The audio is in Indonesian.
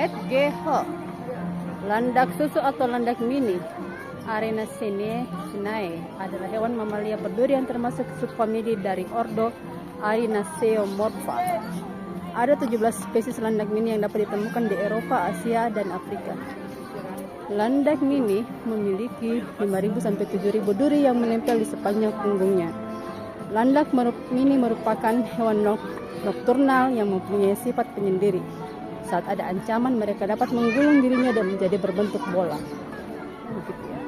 HGH, landak susu atau landak mini Arenacinae adalah hewan mamalia berduri yang termasuk subfamili dari ordo Arenaceomorpha. Ada 17 spesies landak mini yang dapat ditemukan di Eropa, Asia, dan Afrika. Landak mini memiliki 5.000 sampai 7.000 duri yang menempel di sepanjang punggungnya. Landak mini merupakan hewan nokturnal yang mempunyai sifat penyendiri. Saat ada ancaman, mereka dapat menggulung dirinya dan menjadi berbentuk bola. Begitu ya.